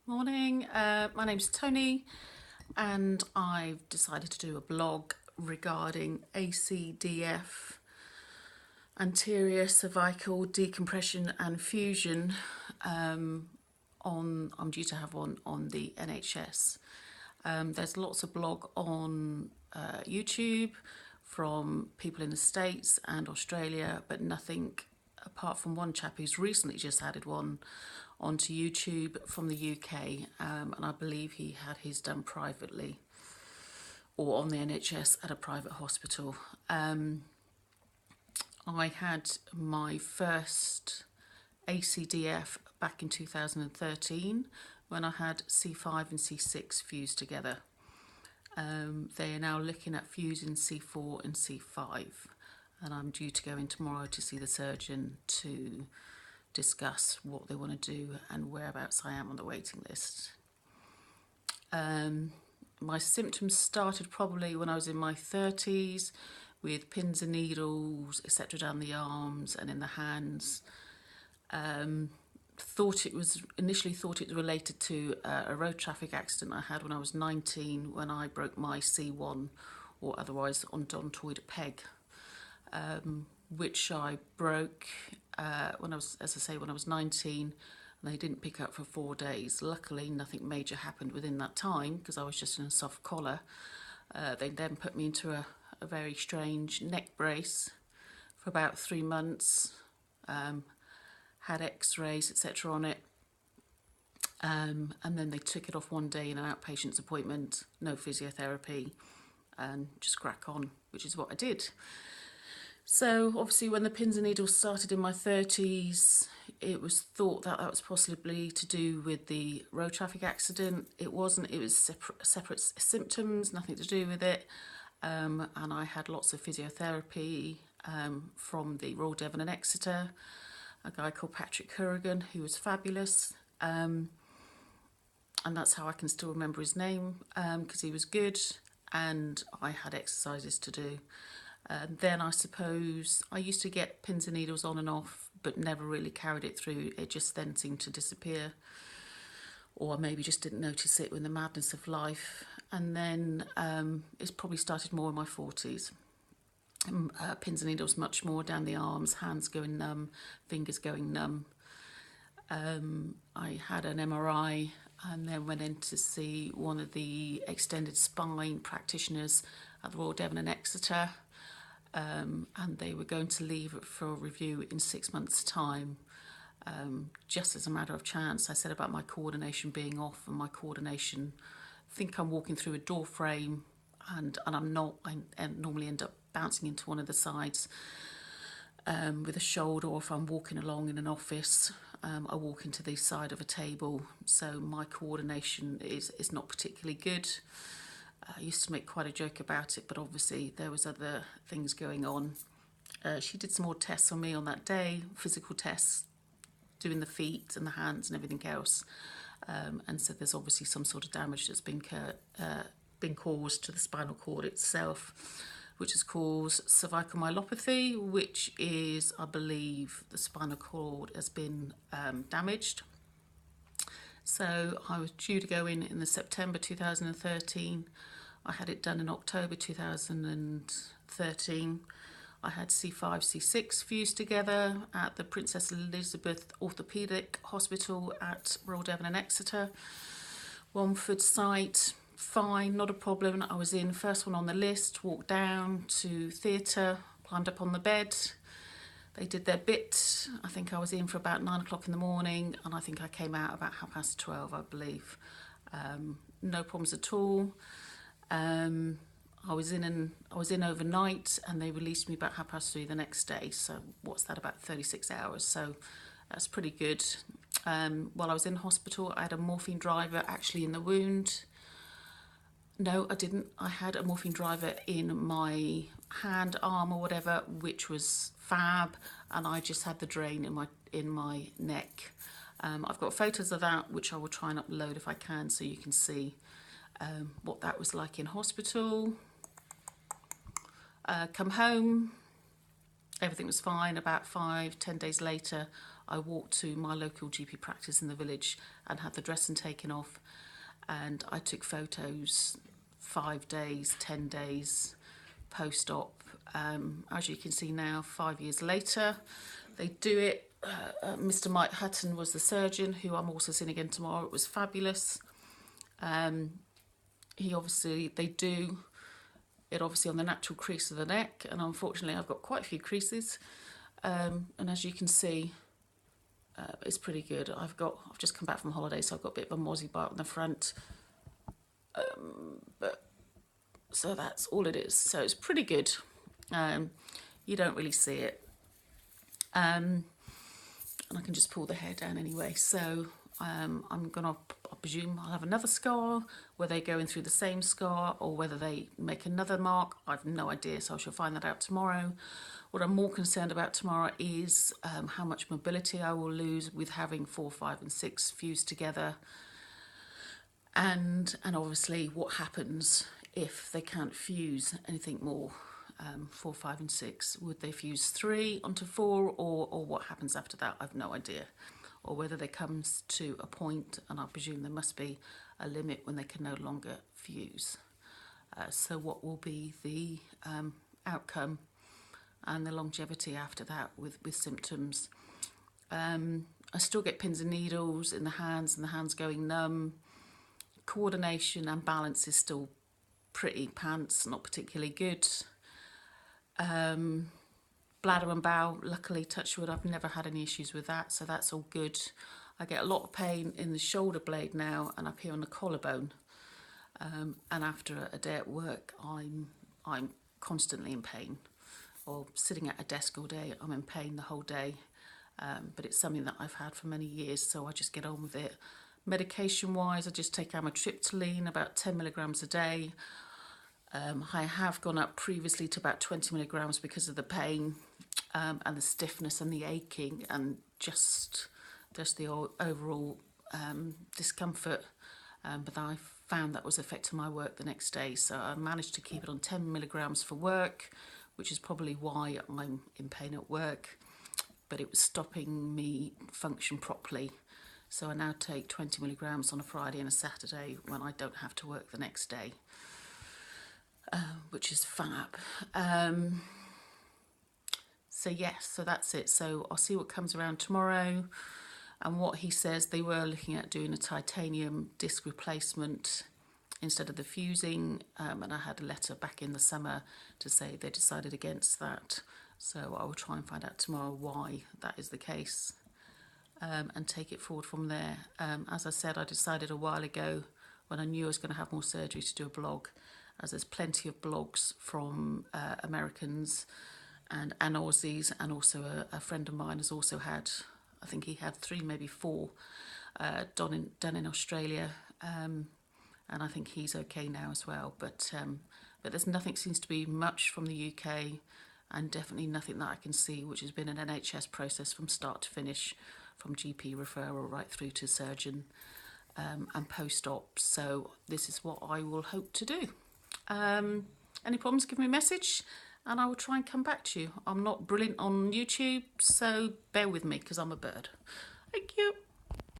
Morning, my name's Tony and I've decided to do a blog regarding ACDF, anterior cervical decompression and fusion. I'm due to have one on the NHS. There's lots of blog on YouTube from people in the States and Australia, but nothing apart from one chap who's recently just added one onto YouTube from the UK, and I believe he had his done privately or on the NHS at a private hospital. I had my first ACDF back in 2013 when I had C5 and C6 fused together. They are now looking at fusing C4 and C5, and I'm due to go in tomorrow to see the surgeon to discuss what they want to do and whereabouts I am on the waiting list. My symptoms started probably when I was in my 30s with pins and needles, etc., down the arms and in the hands. Initially thought it was related to a road traffic accident I had when I was 19, when I broke my C1, or otherwise odontoid peg, which I broke when I was 19, and they didn't pick up for 4 days. Luckily, nothing major happened within that time because I was just in a soft collar. They then put me into a very strange neck brace for about 3 months. Had x-rays, etc. on it. And then they took it off one day in an outpatient's appointment, no physiotherapy, and just crack on, which is what I did. So obviously when the pins and needles started in my 30s, it was thought that that was possibly to do with the road traffic accident. It wasn't, it was separate symptoms, nothing to do with it. And I had lots of physiotherapy from the Royal Devon and Exeter, a guy called Patrick Currigan, who was fabulous. And that's how I can still remember his name, because he was good, and I had exercises to do. Then I suppose I used to get pins and needles on and off, but never really carried it through. It just then seemed to disappear, or I maybe just didn't notice it in the madness of life. And then it's probably started more in my 40s. Pins and needles much more down the arms, hands going numb, fingers going numb. I had an MRI and then went in to see one of the extended spine practitioners at the Royal Devon and Exeter, and they were going to leave it for a review in 6 months' time. Just as a matter of chance, I said about my coordination being off, and my coordination, I think I'm walking through a door frame and I'm not. I normally end up bouncing into one of the sides with a shoulder, or if I'm walking along in an office, I walk into the side of a table. So my coordination is not particularly good. I used to make quite a joke about it, but obviously there was other things going on. She did some more tests on me on that day, physical tests, doing the feet and the hands and everything else, and said there's obviously some sort of damage that's been caused to the spinal cord itself, which has caused cervical myelopathy, which is, I believe, the spinal cord has been damaged. So I was due to go in the September 2013. I had it done in October 2013. I had C5, C6 fused together at the Princess Elizabeth Orthopaedic Hospital at Royal Devon and Exeter. Romford site, fine, not a problem. I was in, first one on the list, walked down to theatre, climbed up on the bed. They did their bit. I think I was in for about 9 o'clock in the morning, and I think I came out about 12:30, I believe. No problems at all. I was in overnight, and they released me about 3:30 the next day. So what's that, about 36 hours? So that's pretty good. While I was in hospital, I had a morphine driver actually in the wound. No, I didn't. I had a morphine driver in my hand, arm, or whatever, which was fab, and I just had the drain in my neck. I've got photos of that, which I will try and upload if I can, so you can see what that was like in hospital. Come home, everything was fine. About 5-10 days later, I walked to my local GP practice in the village and had the dressing taken off, and I took photos 5 days, 10 days post-op. As you can see now, 5 years later, they do it. Mr. Mike Hutton was the surgeon, who I'm also seeing again tomorrow. It was fabulous. They do it obviously on the natural crease of the neck, and unfortunately I've got quite a few creases. And as you can see, it's pretty good. I've just come back from holiday, so I've got a bit of a mozzie bite on the front. So that's all it is. So it's pretty good. You don't really see it. And I can just pull the hair down anyway. So I presume I'll have another scar, whether they go in through the same scar or whether they make another mark. I've no idea, so I shall find that out tomorrow. What I'm more concerned about tomorrow is how much mobility I will lose with having 4, 5 and 6 fused together. And obviously what happens if they can't fuse anything more, 4, 5 and 6. Would they fuse 3 onto 4, or what happens after that? I've no idea. Or whether there comes to a point, and I presume there must be a limit when they can no longer fuse. So what will be the outcome and the longevity after that with symptoms? I still get pins and needles in the hands, and the hands going numb. Coordination and balance is still pretty pants, not particularly good. Bladder and bowel, luckily, touch wood, I've never had any issues with that, so that's all good. I get a lot of pain in the shoulder blade now and up here on the collarbone. And after a day at work, I'm constantly in pain. Or sitting at a desk all day, I'm in pain the whole day. But it's something that I've had for many years, so I just get on with it. Medication-wise, I just take amitriptyline, about 10 milligrams a day. I have gone up previously to about 20 milligrams because of the pain and the stiffness and the aching and just the overall discomfort. But I found that was affecting my work the next day, so I managed to keep it on 10 milligrams for work, which is probably why I'm in pain at work, but it was stopping me function properly. So I now take 20 milligrams on a Friday and a Saturday when I don't have to work the next day, which is fab. So yes, so that's it. So I'll see what comes around tomorrow. And what he says, they were looking at doing a titanium disc replacement instead of the fusing. And I had a letter back in the summer to say they decided against that. So I will try and find out tomorrow why that is the case. And take it forward from there. As I said, I decided a while ago when I knew I was going to have more surgery to do a blog, as there's plenty of blogs from Americans and Aussies, and also a friend of mine has also had, I think he had 3, maybe 4 done in Australia, and I think he's okay now as well. But there's nothing seems to be much from the UK, and definitely nothing that I can see which has been an NHS process from start to finish, from GP referral right through to surgeon and post-op. So this is what I will hope to do. Any problems, give me a message and I will try and come back to you. I'm not brilliant on YouTube, so bear with me because I'm a bird. Thank you.